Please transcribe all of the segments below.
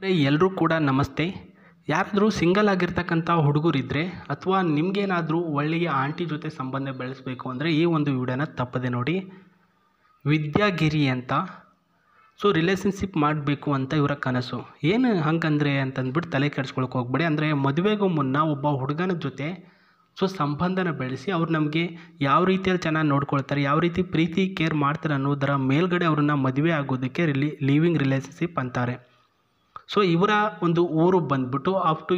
ಎಲ್ಲರೂ ಕೂಡ ನಮಸ್ತೆ. ಯಾರಾದರೂ ಸಿಂಗಲ್ ಆಗಿರ್ತಕ್ಕಂಥ ಹುಡುಗರಿದ್ದರೆ ಅಥವಾ ನಿಮಗೇನಾದರೂ ಒಳ್ಳೆಯ ಆಂಟಿ ಜೊತೆ ಸಂಬಂಧ ಬೆಳೆಸಬೇಕು ಅಂದರೆ ಈ ಒಂದು ವಿಡಿಯೋನ ತಪ್ಪದೆ ನೋಡಿ. ವಿದ್ಯಾಗಿರಿ ಅಂತ ರಿಲೇಷನ್ಶಿಪ್ ಮಾಡಬೇಕು ಅಂತ ಇವರ ಕನಸು. ಏನು ಹಂಗಂದರೆ ಅಂತಂದ್ಬಿಟ್ಟು ತಲೆ ಕೆಡಿಸ್ಕೊಳಕ್ಕೆ ಹೋಗ್ಬೇಡಿ. ಅಂದರೆ ಮದುವೆಗೂ ಮುನ್ನ ಒಬ್ಬ ಹುಡುಗನ ಜೊತೆ ಸಂಬಂಧನ ಬೆಳೆಸಿ ಅವ್ರು ನಮಗೆ ಯಾವ ರೀತಿಯಲ್ಲಿ ಚೆನ್ನಾಗಿ ನೋಡ್ಕೊಳ್ತಾರೆ, ಯಾವ ರೀತಿ ಪ್ರೀತಿ ಕೇರ್ ಮಾಡ್ತಾರೆ ಅನ್ನೋದರ ಮೇಲ್ಗಡೆ ಅವ್ರನ್ನ ಮದುವೆ ಆಗೋದಕ್ಕೆ ಲಿವಿಂಗ್ ರಿಲೇಷನ್ಶಿಪ್ ಅಂತಾರೆ. ಇವರ ಒಂದು ಊರು ಬಂದ್ಬಿಟ್ಟು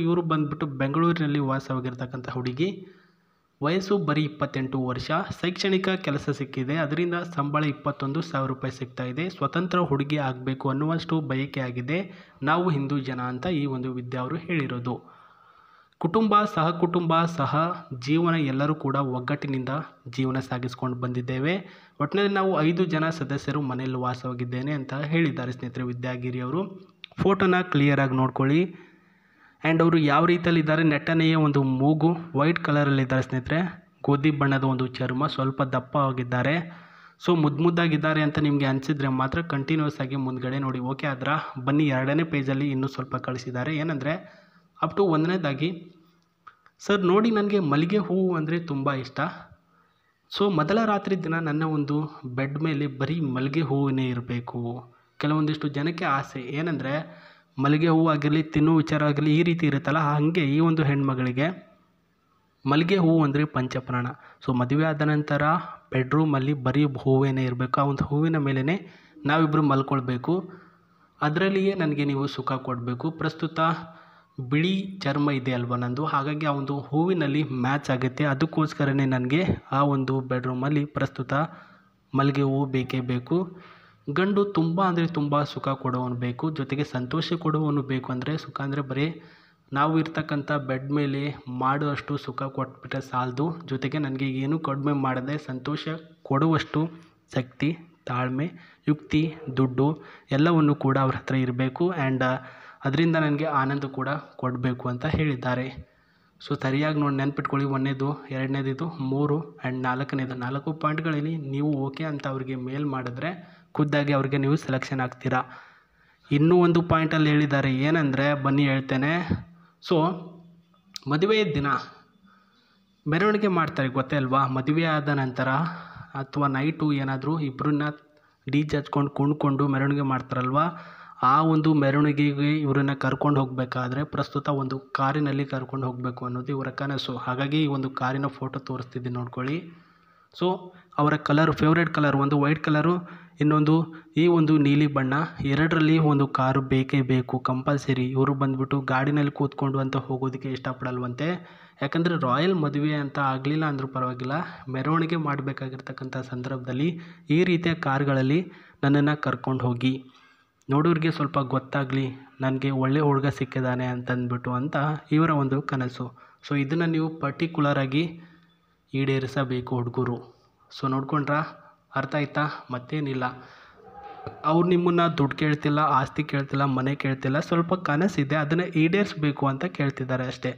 ಇವರು ಬಂದ್ಬಿಟ್ಟು ಬೆಂಗಳೂರಿನಲ್ಲಿ ವಾಸವಾಗಿರ್ತಕ್ಕಂಥ ಹುಡುಗಿ. ವಯಸ್ಸು ಬರೀ 28 ವರ್ಷ. ಶೈಕ್ಷಣಿಕ ಕೆಲಸ ಸಿಕ್ಕಿದೆ, ಅದರಿಂದ ಸಂಬಳ 21,000 ರೂಪಾಯಿ ಸಿಗ್ತಾ ಇದೆ. ಸ್ವತಂತ್ರ ಹುಡುಗಿ ಆಗಬೇಕು ಅನ್ನುವಷ್ಟು ಬಯಕೆ ಆಗಿದೆ. ನಾವು ಹಿಂದೂ ಜನ ಅಂತ ಈ ಒಂದು ವಿದ್ಯೆ ಅವರು ಹೇಳಿರೋದು. ಕುಟುಂಬ ಸಹ ಜೀವನ ಎಲ್ಲರೂ ಕೂಡ ಒಗ್ಗಟ್ಟಿನಿಂದ ಜೀವನ ಸಾಗಿಸ್ಕೊಂಡು ಬಂದಿದ್ದೇವೆ. ಒಟ್ಟಿನಲ್ಲಿ ನಾವು 5 ಜನ ಸದಸ್ಯರು ಮನೆಯಲ್ಲಿ ವಾಸವಾಗಿದ್ದೇನೆ ಅಂತ ಹೇಳಿದ್ದಾರೆ ಸ್ನೇಹಿತರೆ ವಿದ್ಯಾಗಿರಿ ಅವರು. ಫೋಟೋನ ಕ್ಲಿಯರಾಗಿ ನೋಡ್ಕೊಳ್ಳಿ. ಆ್ಯಂಡ್ ಅವರು ಯಾವ ರೀತಿಯಲ್ಲಿದ್ದಾರೆ, ನೆಟ್ಟನೆಯ ಒಂದು ಮೂಗು, ವೈಟ್ ಕಲರಲ್ಲಿದ್ದಾರೆ ಸ್ನೇಹಿತರೆ. ಗೋಧಿ ಬಣ್ಣದ ಒಂದು ಚರ್ಮ, ಸ್ವಲ್ಪ ದಪ್ಪ ಆಗಿದ್ದಾರೆ. ಮುದ್ದಾಗಿದ್ದಾರೆ ಅಂತ ನಿಮಗೆ ಅನಿಸಿದ್ರೆ ಮಾತ್ರ ಕಂಟಿನ್ಯೂಸ್ ಆಗಿ ಮುಂದ್ಗಡೆ ನೋಡಿ. ಓಕೆ ಆದ್ರೆ ಬನ್ನಿ, 2ನೇ ಪೇಜಲ್ಲಿ ಇನ್ನೂ ಸ್ವಲ್ಪ ಕಳಿಸಿದ್ದಾರೆ. ಏನಂದರೆ ಅಪ್ ಟು 1ನೇದಾಗಿ, ಸರ್ ನೋಡಿ ನನಗೆ ಮಲ್ಲಿಗೆ ಹೂವು ಅಂದರೆ ತುಂಬ ಇಷ್ಟ. ಮೊದಲ ರಾತ್ರಿ ದಿನ ನನ್ನ ಒಂದು ಬೆಡ್ ಮೇಲೆ ಬರೀ ಮಲ್ಲಿಗೆ ಹೂವೇ ಇರಬೇಕು. ಕೆಲವೊಂದಿಷ್ಟು ಜನಕ್ಕೆ ಆಸೆ ಏನಂದರೆ ಮಲ್ಲಿಗೆ ಹೂವು ಆಗಿರಲಿ, ತಿನ್ನೋ ವಿಚಾರ ಆಗಿರಲಿ, ಈ ರೀತಿ ಇರುತ್ತಲ್ಲ. ಹಾಗೆ ಈ ಒಂದು ಹೆಣ್ಮಗಳಿಗೆ ಮಲ್ಲಿಗೆ ಹೂವು ಅಂದರೆ ಪಂಚಪ್ರಾಣ. ಮದುವೆ ಆದ ನಂತರ ಬೆಡ್ರೂಮಲ್ಲಿ ಬರೀ ಹೂವೇ ಇರಬೇಕು. ಆ ಒಂದು ಹೂವಿನ ಮೇಲೇ ನಾವಿಬ್ಬರು ಮಲ್ಕೊಳ್ಬೇಕು. ಅದರಲ್ಲಿಯೇ ನನಗೆ ನೀವು ಸುಖ ಕೊಡಬೇಕು. ಪ್ರಸ್ತುತ ಬಿಳಿ ಚರ್ಮ ಇದೆ ಅಲ್ವ ನಂದು, ಹಾಗಾಗಿ ಆ ಒಂದು ಹೂವಿನಲ್ಲಿ ಮ್ಯಾಚ್ ಆಗುತ್ತೆ. ಅದಕ್ಕೋಸ್ಕರನೇ ನನಗೆ ಆ ಒಂದು ಬೆಡ್ರೂಮಲ್ಲಿ ಪ್ರಸ್ತುತ ಮಲ್ಲಿಗೆ ಹೂವು ಬೇಕೇ ಬೇಕು. ಗಂಡು ತುಂಬ ಅಂದರೆ ತುಂಬ ಸುಖ ಕೊಡುವವನು ಬೇಕು, ಜೊತೆಗೆ ಸಂತೋಷ ಕೊಡುವವನು ಬೇಕು. ಅಂದರೆ ಸುಖ ಅಂದರೆ ಬರೀ ನಾವು ಇರ್ತಕ್ಕಂಥ ಬೆಡ್ ಮೇಲೆ ಮಾಡುವಷ್ಟು ಸುಖ ಕೊಟ್ಬಿಟ್ರೆ ಸಾಲದು, ಜೊತೆಗೆ ನನಗೆ ಏನು ಕಡಿಮೆ ಮಾಡದೆ ಸಂತೋಷ ಕೊಡುವಷ್ಟು ಶಕ್ತಿ, ತಾಳ್ಮೆ, ಯುಕ್ತಿ, ದುಡ್ಡು ಎಲ್ಲವನ್ನು ಕೂಡ ಅವ್ರ ಹತ್ರ ಇರಬೇಕು. ಆ್ಯಂಡ್ ಅದರಿಂದ ನನಗೆ ಆನಂದ ಕೂಡ ಕೊಡಬೇಕು ಅಂತ ಹೇಳಿದ್ದಾರೆ. ಸರಿಯಾಗಿ ನೋಡಿ ನೆನ್ಪಿಟ್ಕೊಳ್ಳಿ. 1ನೇದು, 2ನೇದು, 3 ಆ್ಯಂಡ್ 4ನೇದು 4 ಪಾಯಿಂಟ್ಗಳಲ್ಲಿ ನೀವು ಓಕೆ ಅಂತ ಅವರಿಗೆ ಮೇಲ್ ಮಾಡಿದ್ರೆ ಖುದ್ದಾಗಿ ಅವ್ರಿಗೆ ನೀವು ಸೆಲೆಕ್ಷನ್ ಆಗ್ತೀರಾ. ಇನ್ನೂ ಒಂದು ಪಾಯಿಂಟಲ್ಲಿ ಹೇಳಿದ್ದಾರೆ. ಏನಂದರೆ ಬನ್ನಿ ಹೇಳ್ತೇನೆ. ಮದುವೆಯ ದಿನ ಮೆರವಣಿಗೆ ಮಾಡ್ತಾರೆ, ಗೊತ್ತೇ ಅಲ್ವಾ? ಮದುವೆ ಆದ ನಂತರ ಅಥವಾ ನೈಟು ಏನಾದರೂ ಇಬ್ಬರನ್ನ ಡಿಜೆ ಹಚ್ಕೊಂಡು ಕುಣ್ಕೊಂಡು ಮೆರವಣಿಗೆ ಮಾಡ್ತಾರಲ್ವ, ಆ ಒಂದು ಮೆರವಣಿಗೆಗೆ ಇವರನ್ನ ಕರ್ಕೊಂಡು ಹೋಗಬೇಕಾದ್ರೆ ಪ್ರಸ್ತುತ ಒಂದು ಕಾರಿನಲ್ಲಿ ಕರ್ಕೊಂಡು ಹೋಗಬೇಕು ಅನ್ನೋದು ಇವರ ಕನಸು. ಹಾಗಾಗಿ ಈ ಒಂದು ಕಾರಿನ ಫೋಟೋ ತೋರಿಸ್ತಿದ್ದೀನಿ ನೋಡ್ಕೊಳ್ಳಿ. ಅವರ ಕಲರ್, ಫೇವ್ರೇಟ್ ಕಲರ್ ಒಂದು ವೈಟ್ ಕಲರು, ಇನ್ನೊಂದು ಈ ಒಂದು ನೀಲಿ ಬಣ್ಣ. 2ರಲ್ಲಿ ಒಂದು ಕಾರು ಬೇಕೇ ಬೇಕು, ಕಂಪಲ್ಸರಿ. ಇವರು ಬಂದುಬಿಟ್ಟು ಗಾಡಿನಲ್ಲಿ ಕೂತ್ಕೊಂಡು ಅಂತ ಹೋಗೋದಕ್ಕೆ ಇಷ್ಟಪಡಲ್ವಂತೆ. ಯಾಕಂದರೆ ರಾಯಲ್ ಮದುವೆ ಅಂತ ಆಗಲಿಲ್ಲ ಅಂದರೂ ಪರವಾಗಿಲ್ಲ, ಮೆರವಣಿಗೆ ಮಾಡಬೇಕಾಗಿರ್ತಕ್ಕಂಥ ಸಂದರ್ಭದಲ್ಲಿ ಈ ರೀತಿಯ ಕಾರ್ಗಳಲ್ಲಿ ನನ್ನನ್ನು ಕರ್ಕೊಂಡು ಹೋಗಿ, ನೋಡೋರಿಗೆ ಸ್ವಲ್ಪ ಗೊತ್ತಾಗಲಿ ನನಗೆ ಒಳ್ಳೆ ಹುಡುಗ ಸಿಕ್ಕಿದ್ದಾನೆ ಅಂತಂದ್ಬಿಟ್ಟು ಅಂತ ಇವರ ಒಂದು ಕನಸು. ಇದನ್ನು ನೀವು ಪರ್ಟಿಕ್ಯುಲರಾಗಿ ಈಡೇರಿಸಬೇಕು ಹುಡುಗರು. ನೋಡ್ಕೊಂಡ್ರಾ? ಅರ್ಥ ಆಯ್ತಾ? ಮತ್ತೇನಿಲ್ಲ. ಅವ್ರು ನಿಮ್ಮನ್ನು ದುಡ್ಡು ಕೇಳ್ತಿಲ್ಲ, ಆಸ್ತಿ ಕೇಳ್ತಿಲ್ಲ, ಮನೆ ಕೇಳ್ತಿಲ್ಲ. ಸ್ವಲ್ಪ ಕನಸಿದೆ, ಅದನ್ನು ಈಡೇರಿಸಬೇಕು ಅಂತ ಕೇಳ್ತಿದ್ದಾರೆ ಅಷ್ಟೇ.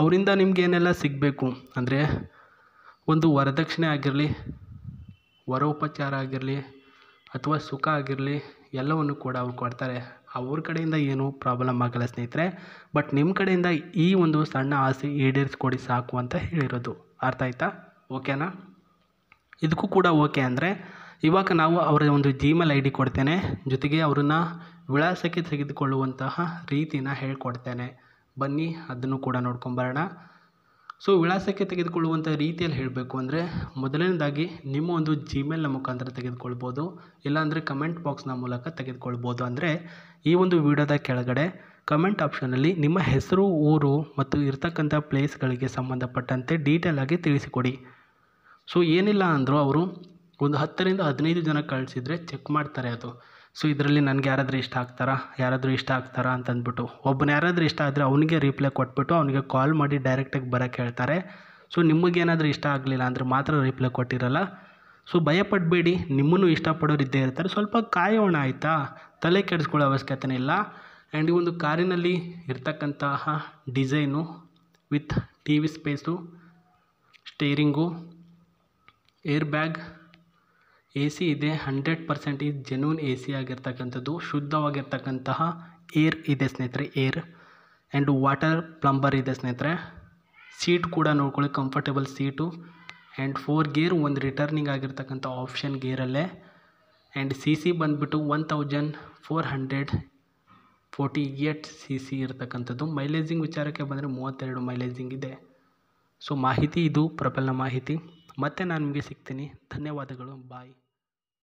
ಅವರಿಂದ ನಿಮಗೇನೆಲ್ಲ ಸಿಗಬೇಕು ಅಂದರೆ ಒಂದು ವರದಕ್ಷಿಣೆ ಆಗಿರಲಿ, ವರೋಪಚಾರ ಆಗಿರಲಿ, ಅಥವಾ ಸುಖ ಆಗಿರಲಿ, ಎಲ್ಲವನ್ನು ಕೂಡ ಅವ್ರು ಕೊಡ್ತಾರೆ. ಅವ್ರ ಕಡೆಯಿಂದ ಏನೂ ಪ್ರಾಬ್ಲಮ್ ಆಗಲ್ಲ ಸ್ನೇಹಿತರೆ. ಬಟ್ ನಿಮ್ಮ ಕಡೆಯಿಂದ ಈ ಒಂದು ಸಣ್ಣ ಆಸೆ ಈಡೇರಿಸ್ಕೊಡಿ ಸಾಕು ಅಂತ ಹೇಳಿರೋದು. ಅರ್ಥ ಆಯ್ತಾ? ಓಕೆನಾ? ಇದಕ್ಕೂ ಕೂಡ ಓಕೆ ಅಂದರೆ ಇವಾಗ ನಾವು ಅವರ ಒಂದು Gmail ID ಕೊಡ್ತೇನೆ, ಜೊತೆಗೆ ಅವ್ರನ್ನ ವಿಳಾಸಕ್ಕೆ ತೆಗೆದುಕೊಳ್ಳುವಂತಹ ರೀತಿನ ಹೇಳ್ಕೊಡ್ತೇನೆ. ಬನ್ನಿ ಅದನ್ನು ಕೂಡ ನೋಡ್ಕೊಂಬರೋಣ. ವಿಳಾಸಕ್ಕೆ ತೆಗೆದುಕೊಳ್ಳುವಂಥ ರೀತಿಯಲ್ಲಿ ಹೇಳಬೇಕು ಅಂದರೆ ಮೊದಲನೇದಾಗಿ ನಿಮ್ಮ ಒಂದು Gmailನ ಮುಖಾಂತರ ತೆಗೆದುಕೊಳ್ಬೋದು, ಇಲ್ಲಾಂದರೆ ಕಮೆಂಟ್ ಬಾಕ್ಸ್ನ ಮೂಲಕ ತೆಗೆದುಕೊಳ್ಬೋದು. ಅಂದರೆ ಈ ಒಂದು ವಿಡಿಯೋದ ಕೆಳಗಡೆ ಕಮೆಂಟ್ ಆಪ್ಷನಲ್ಲಿ ನಿಮ್ಮ ಹೆಸರು, ಊರು ಮತ್ತು ಇರ್ತಕ್ಕಂಥ ಪ್ಲೇಸ್ಗಳಿಗೆ ಸಂಬಂಧಪಟ್ಟಂತೆ ಡೀಟೇಲ್ ಆಗಿ ತಿಳಿಸಿಕೊಡಿ. ಏನಿಲ್ಲ ಅಂದರೂ ಅವರು ಒಂದು 10ರಿಂದ 15 ಜನ ಕಳಿಸಿದರೆ ಚೆಕ್ ಮಾಡ್ತಾರೆ ಅದು. ಇದರಲ್ಲಿ ನನಗೆ ಯಾರಾದರೂ ಇಷ್ಟ ಆಗ್ತಾರಾ ಅಂತಂದ್ಬಿಟ್ಟು ಒಬ್ಬನ ಯಾರಾದರೂ ಇಷ್ಟ ಆದರೆ ಅವನಿಗೆ ರಿಪ್ಲೈ ಕೊಟ್ಬಿಟ್ಟು ಅವನಿಗೆ ಕಾಲ್ ಮಾಡಿ ಡೈರೆಕ್ಟಾಗಿ ಬರೋಕ್ಕೆ ಹೇಳ್ತಾರೆ. ನಿಮಗೇನಾದರೂ ಇಷ್ಟ ಆಗಲಿಲ್ಲ ಅಂದರೆ ಮಾತ್ರ ರಿಪ್ಲೈ ಕೊಟ್ಟಿರಲ್ಲ. ಭಯಪಡಬೇಡಿ, ನಿಮ್ಮನ್ನು ಇಷ್ಟಪಡೋರು ಇದ್ದೇ ಇರ್ತಾರೆ. ಸ್ವಲ್ಪ ಕಾಯೋಣ ಆಯಿತಾ? ತಲೆ ಕೆಡಿಸ್ಕೊಳ್ಳೋ ಅವಶ್ಯಕತೆ ಇಲ್ಲ. ಆ್ಯಂಡ್ ಈ ಒಂದು ಕಾರಿನಲ್ಲಿ ಇರ್ತಕ್ಕಂತಹ design with TV space, steering, air bag, AC ಇದೆ. 100% ಜೆನ್ಯೂನ್ AC ಆಗಿರ್ತಕ್ಕಂಥದ್ದು, ಶುದ್ಧವಾಗಿರ್ತಕ್ಕಂತಹ ಏರ್ ಇದೆ ಸ್ನೇಹಿತರೆ, ಏರ್ ಆ್ಯಂಡ್ ವಾಟರ್ ಪ್ಲಂಬರ್ ಇದೆ ಸ್ನೇಹಿತರೆ. ಸೀಟ್ ಕೂಡ ನೋಡ್ಕೊಳ್ಳಿ, ಕಂಫರ್ಟೇಬಲ್ ಸೀಟು. ಆ್ಯಂಡ್ 4 ಗೇರ್, ಒಂದು ರಿಟರ್ನಿಂಗ್ ಆಗಿರ್ತಕ್ಕಂಥ ಆಪ್ಷನ್ ಗೇರಲ್ಲೇ. ಆ್ಯಂಡ್ CC ಬಂದುಬಿಟ್ಟು 1448 CC ಇರತಕ್ಕಂಥದ್ದು. ಮೈಲೇಜಿಂಗ್ ವಿಚಾರಕ್ಕೆ ಬಂದರೆ 32 ಮೈಲೇಜಿಂಗ್ ಇದೆ. ಸೊ ಮಾಹಿತಿ ಇದು ಪ್ರೊಪೆಲ್ನ ಮಾಹಿತಿ. ಮತ್ತೆ ನಾನು ನಿಮಗೆ ಸಿಗ್ತೀನಿ. ಧನ್ಯವಾದಗಳು. ಬಾಯ್.